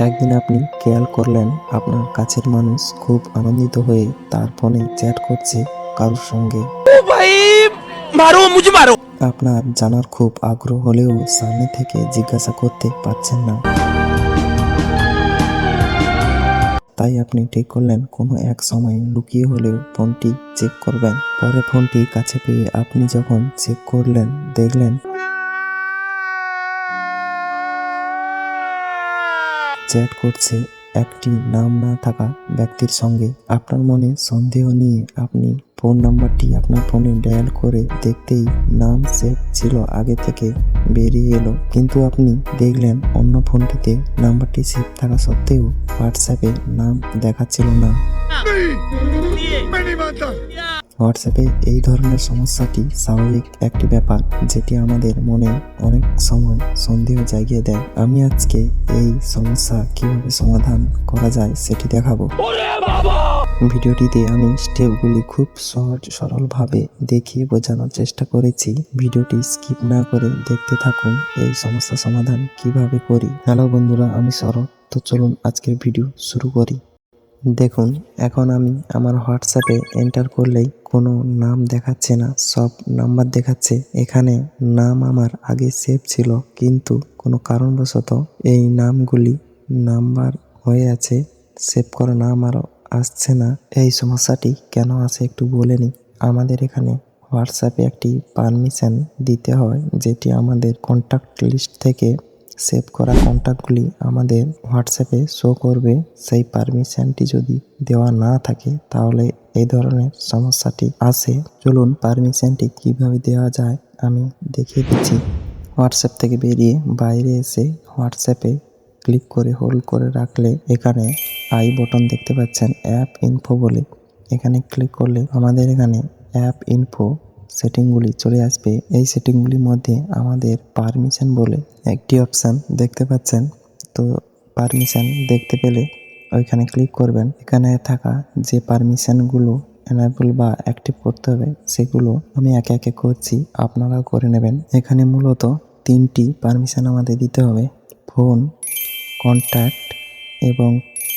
একদিন আপনি খেয়াল করলেন আপনার কাছের মানুষ খুব আনন্দিত হয়ে তার ফোনে চ্যাট করছে কারোর সঙ্গে। ओ भाई मारो मुझे मारो। আপনার জানার খুব আগ্রহ হলেও সামনে থেকে জিজ্ঞাসা করতে পারছেন না। তাই আপনি ঠিক করলেন কোনো এক সময় লুকিয়ে হলেও ফোনটি চেক করবেন। পরে ফোনটি কাছে পেয়ে আপনি যখন চেক করলেন দেখলেন চ্যাট করছে একটি নাম না থাকা ব্যক্তির সঙ্গে। আপনার মনে সন্দেহ নিয়ে আপনি ফোন নাম্বারটি আপনার ফোনে ডায়াল করে দেখতেই নাম সেভ ছিল আগে থেকে বেরিয়ে এলো, কিন্তু আপনি দেখলেন অন্য ফোনটিতে নাম্বারটি সেভ থাকা সত্ত্বেও হোয়াটসঅ্যাপে নাম দেখাচ্ছিল না। হোয়াটসঅ্যাপে এই ধরনের সমস্যাটি স্বাভাবিক একটি ব্যাপার, যেটি আমাদের মনে অনেক সময় সন্দেহ জাগিয়ে দেয়। আমি আজকে এই সমস্যা কিভাবে সমাধান করা যায় সেটি দেখাবো। ভিডিওটিতে আমি স্টেপগুলি খুব সহজ সরলভাবে দেখিয়ে বোঝানোর চেষ্টা করেছি। ভিডিওটি স্কিপ না করে দেখতে থাকুন এই সমস্যা সমাধান কিভাবে করি। হ্যালো বন্ধুরা, আমি শরৎ। তো চলুন আজকের ভিডিও শুরু করি। দেখুন, এখন আমি আমার হোয়াটসঅ্যাপে এন্টার করলেই কোনো নাম দেখাচ্ছে না, সব নাম্বার দেখাচ্ছে। এখানে নাম আমার আগে সেভ ছিল, কিন্তু কোনো কারণবশত এই নামগুলি নাম্বার হয়ে আছে, সেভ করা নাম আরও আসছে না। এই সমস্যাটি কেন আসে একটু বলে নিই। আমাদের এখানে হোয়াটসঅ্যাপে একটি পারমিশন দিতে হয়, যেটি আমাদের কন্ট্যাক্ট লিস্ট থেকে সেভ করা কন্ট্যাক্টগুলি আমাদের হোয়াটসঅ্যাপে শো করবে। সেই পারমিশনটি যদি দেওয়া না থাকে তাহলে এই ধরনের সমস্যাটি আসে। চলুন পারমিশনটি কিভাবে দেওয়া যায় আমি দেখিয়ে দিচ্ছি। হোয়াটসঅ্যাপ থেকে বেরিয়ে বাইরে এসে হোয়াটসঅ্যাপে ক্লিক করে হোল্ড করে রাখলে এখানে আই বটন দেখতে পাচ্ছেন, অ্যাপ ইনফো বলে। এখানে ক্লিক করলে আমাদের এখানে অ্যাপ ইনফো সেটিংগুলি চলে আসবে। এই সেটিংগুলির মধ্যে আমাদের পারমিশন বলে একটি অপশান দেখতে পাচ্ছেন। তো পারমিশন দেখতে পেলে ওইখানে ক্লিক করবেন। এখানে থাকা যে পারমিশনগুলো এনাবেল বা অ্যাক্টিভ করতে হবে সেগুলো আমি একে একে করছি, আপনারাও করে নেবেন। এখানে মূলত তিনটি পারমিশন আমাদের দিতে হবে, ফোন, কন্ট্যাক্ট এবং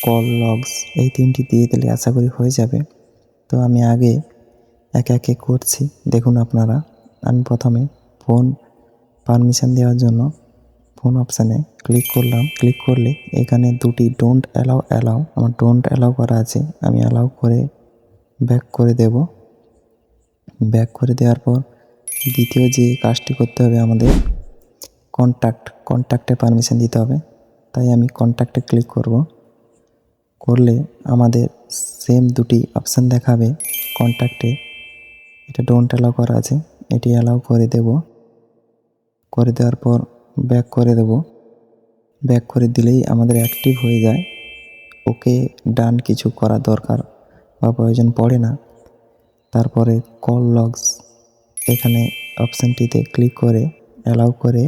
কল লগস। এই তিনটি দিয়ে দিলে আশা করি হয়ে যাবে। তো আমি আগে একে একে করছি, দেখুন আপনারা। আমি প্রথমে ফোন পারমিশন দেওয়ার জন্য ফোন অপশানে ক্লিক করলাম। ক্লিক করলে এখানে দুটি ডোন্ট অ্যালাউ আমার ডোন্ট অ্যালাউ করা আছে, আমি অ্যালাউ করে ব্যাক করে দেব। ব্যাক করে দেওয়ার পর দ্বিতীয় যে কাজটি করতে হবে আমাদের কন্ট্যাক্টে পারমিশন দিতে হবে। তাই আমি কন্ট্যাক্টে ক্লিক করব। করলে আমাদের সেম দুটি অপশান দেখাবে। কন্ট্যাক্টে এটা ডোন্ট অ্যালাউ করা আছে, এটি অ্যালাউ করে দেব। করে দেওয়ার পর ব্যাক করে দেব। ব্যাক করে দিলেই আমাদের অ্যাক্টিভ হয়ে যায়। ওকে ডান কিছু করা দরকার বা প্রয়োজন পড়ে না। তারপরে কল লগস এখানে অপশানটিতে ক্লিক করে অ্যালাউ করে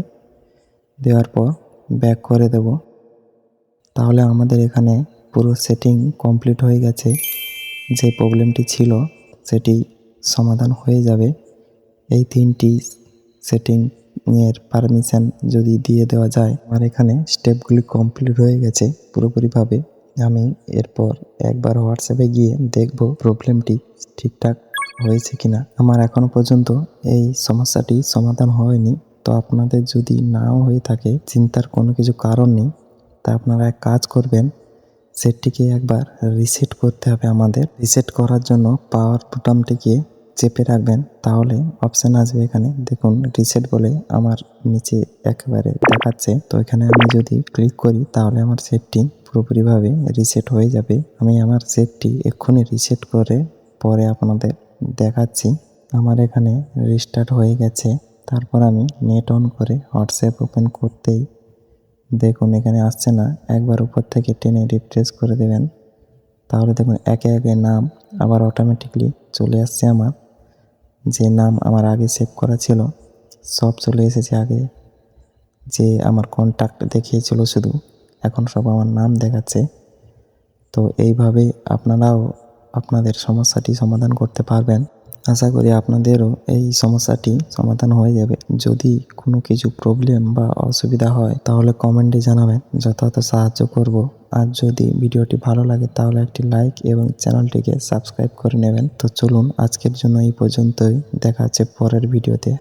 দেওয়ার পর ব্যাক করে দেব। তাহলে আমাদের এখানে পুরো সেটিং কমপ্লিট হয়ে গেছে। যে প্রবলেমটি ছিল সেটি সমাধান হয়ে যাবে। এই তিনটি সেটিং এর পারমিশন যদি দিয়ে দেওয়া যায়, আমার এখানে স্টেপগুলি কমপ্লিট হয়ে গেছে পুরোপুরিভাবে। আমি এরপর একবার হোয়াটসঅ্যাপে গিয়ে দেখব প্রবলেমটি ঠিকঠাক হয়েছে কিনা। আমার এখনো পর্যন্ত এই সমস্যাটি সমাধান হয়নি। তো আপনাদের যদি নাও হয়ে থাকে, চিন্তার কোনো কিছু কারণ নেই। তা আপনারা এক কাজ করবেন, সেটটিকে একবার রিসেট করতে হবে আমাদের। রিসেট করার জন্য পাওয়ার বোতামটিকে চেপে রাখবেন, তাহলে অপশান আসবে। এখানে দেখুন রিসেট বলে আমার নিচে একেবারে দেখাচ্ছে। তো এখানে আমি যদি ক্লিক করি তাহলে আমার সেটটি পুরোপুরিভাবে রিসেট হয়ে যাবে। আমি আমার সেটটি এক্ষুনি রিসেট করে পরে আপনাদের দেখাচ্ছি। আমার এখানে রিস্টার্ট হয়ে গেছে। তারপর আমি নেট অন করে হোয়াটসঅ্যাপ ওপেন করতেই দেখুন এখানে আসছে না। একবার উপর থেকে টেনে রিফ্রেশ করে দেবেন, তাহলে দেখুন একে একে নাম আবার অটোমেটিকলি চলে আসছে। আমার যে নাম আমার আগে সেভ করা ছিল সব চলে এসেছে। আগে যে আমার কন্ট্যাক্ট দেখিয়েছিল শুধু, এখন সব আমার নাম দেখাচ্ছে। তো এইভাবে আপনারাও আপনাদের সমস্যাটি সমাধান করতে পারবেন। আশা করি আপনাদেরও এই সমস্যাটি সমাধান হয়ে যাবে। যদি কোনো কিছু প্রবলেম বা অসুবিধা হয় তাহলে কমেন্টে জানাবেন, যথাযথ সাহায্য করব। আর যদি ভিডিওটি ভালো লাগে তাহলে একটি লাইক এবং চ্যানেলটিকে সাবস্ক্রাইব করে নেবেন। তো চলুন আজকের জন্য এই পর্যন্তই, দেখা হচ্ছে পরের ভিডিওতে।